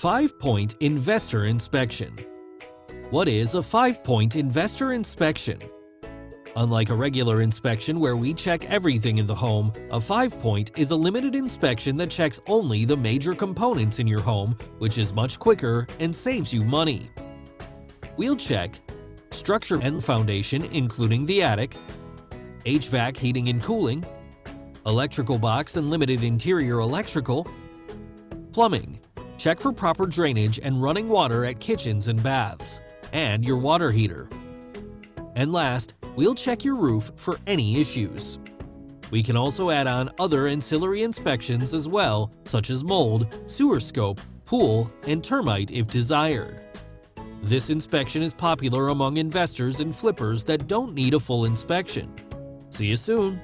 5-Point Investor Inspection. What is a 5-point investor inspection? Unlike a regular inspection where we check everything in the home, a 5-point is a limited inspection that checks only the major components in your home, which is much quicker and saves you money. We'll check structure and foundation, including the attic, HVAC heating and cooling, electrical box and limited interior electrical, plumbing. Check for proper drainage and running water at kitchens and baths, and your water heater. And last, we'll check your roof for any issues. We can also add on other ancillary inspections as well, such as mold, sewer scope, pool, and termite if desired. This inspection is popular among investors and flippers that don't need a full inspection. See you soon!